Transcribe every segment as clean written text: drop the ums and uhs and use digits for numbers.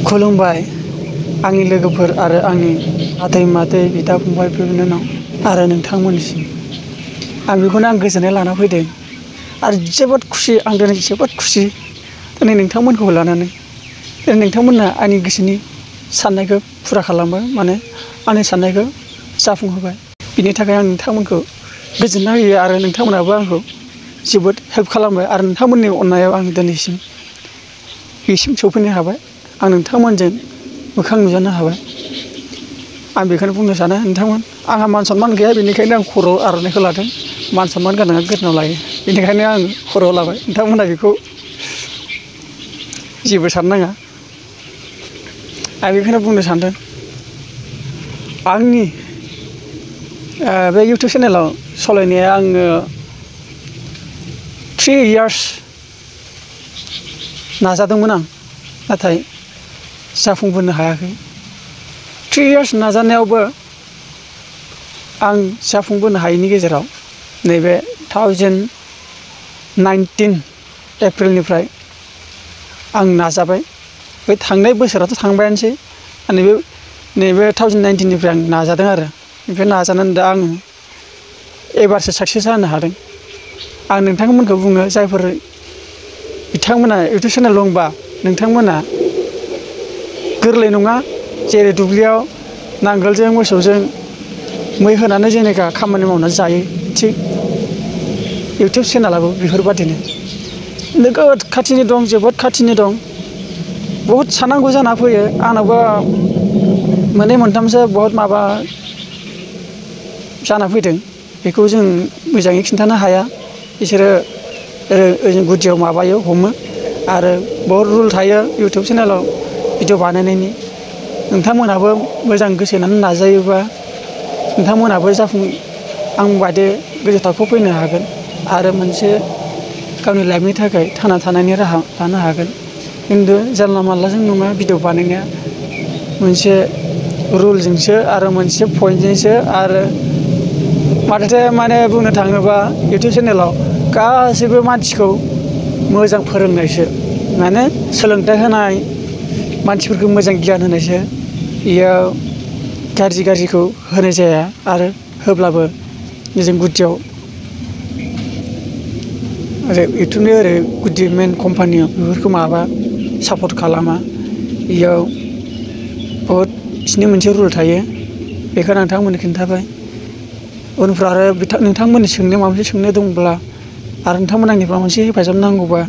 खुलुमबाय आंनि लोगोफोर आरो आंनि आदै मादै बिदा फंबाय बिनानाव आरो नोंथांमोननिसिम आं बेखौनो गोजोननाय लाना फैदों आरो जोबोद खुसि आं दिनै जोबोद खुसि दिनै नोंथांमोनखौ लानानै दिनै नोंथांमोना आंनि गोसोनि साननायखौ फुरा खालामबाय माने आंनि साननायखौ जाफुंहोबाय बिनि थाखाय आं नोंथांमोनखौ गोजोननाय होयो आरो नोंथांमोनाबो आंखौ जोबोद हेल्प खालामबाय आरो नोंथांमोननि अननायाव आं दिनैसिम बेसिम सफैनो हाबाय आं नोंथांमोनजों मोखां नुजानो हाबाय आं बेखौनो बुंनो सानो नोंथांमोन आंहा मान सनमान गैया बेनिखायनो आं खर'आव आर'नाइखौ लादों मान सनमान गोनाङा गोदोनायाव लायो बेनिखायनो आं खर'आव लाबाय नोंथांमोना बेखौ जेबो साननाङा आं बेखौनो बुंनो सानदों आंनि बे इउटुब चेनेलाव सालायनाया आङो 3 years नाजादोंमोन आं नाथाय जाफुंबोनो हायाखै 3 years नाजानायावबो आं जाफुंबोनो हायैनि गेजेराव नैबे 2019 एप्रिलनिफ्राय आं नाजाबाय बे थांनाय बोसोराथ' थांबायानोसै नैबे 2019 निफ्राय आं नाजादों आरो ओमफ्राय नाजानानै दा आङो एबारसो साक्सेस जानो हादों आं नोंथांमोनखौ बुङो जायफोर बिथांमोना इउटुब चेनेल दंबा नोंथांमोना गोरलै नङा जेरै दुब्लियाव नांगोलजों मोसौजों मै होनानै जेनेखा खामानि मावनानै जायो थिग इउटुब चेनेलाबो बेफोरबादिनो नोगोद खाथिनि दं जोबोद खाथिनि दं बहुद साननांगौ जाना फैयो आंनावबो मोननै मोनथामसो बहुद माबा जाना फैदों बेखौ जों मोजाङै खिन्थानो हाया बिसोरो ओजों गुदियाव माबायो हमो आरो बहुद रुल थायो इउटुब चेनेलाव भिडिअ बानायनायनि नोंथांमोनहाबो मोजां गोसो होनानै नाजायोबा नोंथांमोनहाबो आं बायदि गोजौ थाखोआव फैनो हागोन आरो मोनसे गावनि लाइफनि थाखाय थांना थानायनि राहा लानो हागोन खिन्थु जानला मानलाजों नङा भिडिअ बानायनाया मोनसे रुलजोंसो आरो मोनसे पइन्टजोंसो आरो माने बुंनो थाङोबा इउटुब चेनेलाव गासैबो मानसिखौ मोजां फोरोंनायसो माने सोलोंथाइ होनाय मानसिफोरखौ मोजां गियान होनायसो बेयाव गाज्रिखौ होनाय जाया आरो होब्लाबो जों गुदियाव ओरै इउटुबनि ओरै गुदि मेन कम्पानियाव बेफोरखौ माबा सापर्ट खालामा बेयाव बहुद बिसिनि मोनसे रुल थायो बेखौ नोंथांमोननो खिन्थाबाय उनफ्राव आरो नोंथांमोननि माबा मोनसे सोंनो दंब्ला आरो नोंथांमोन आंनिफ्राय माबा मोनसे हेफाजाब नांगौबा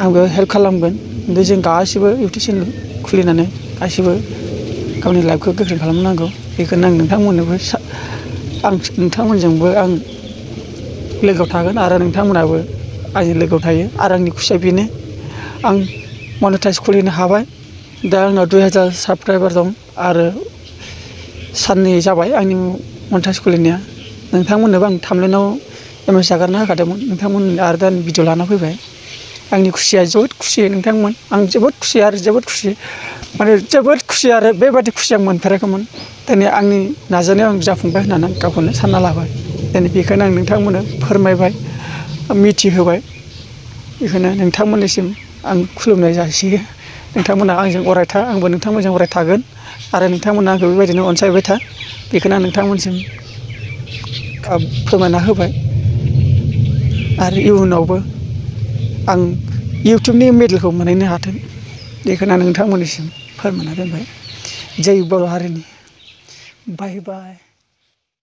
आंबो हेल्प खालामगोन खिन्थु जों गासिबो इउटुब चेनेल खुलिनानै गासिबो गावनि लाइफखौ गोख्रों खालामनांगौ बेखौनो आं नोंथांमोनजोंबो आं लोगोआव थागोन आरो नोंथांमोनाबो आंनि लोगोआव थायो आरो आंनि खुसिया बेनो आं मनेटाइज खुलिनो हाबाय दा आंनाव 2000 साबसक्राइबार दं आरो साननै जाबाय आंनि मनेटाइज खुलिनाया नोंथांमोननोबो आं थामलाइनाव एमएस आगारना होखादोंमोन नोंथांमोन आरो दा भिडिअ लाना फैबाय आंनि खुसिया जोबोद खुसि नोंथांमोन आं जोबोद खुसि आरो जोबोद खुसि माने जोबोद खुसि आरो बेबादि खुसि आं मोनफेराखैमोन दिनै आंनि नाजानायाव आं जाफुंबाय होननानै गावखौनो सानना लाबाय दिनै बेखायनो आं नोंथांमोननो फोरमायबाय मिथिहोबाय बेखौनो नोंथांमोननिसिम आं खुलुमनाय जासियो नोंथांमोना आंजों अरायथा आंबो नोंथांमोनजों अराय थागोन आरो नोंथांमोना आंखौ बेबायदिनो अनसायबाय था बेखौनो आं नोंथांमोनसिम फोरमायना होबाय आरो इयुनावबो आं इउटुबनि मेडेलखौ मोनहैनो हाथों बेखौनो आं नोंथांमोननिसिम फोरमायना दोनबाय जै बर' हारिनि बाय बाय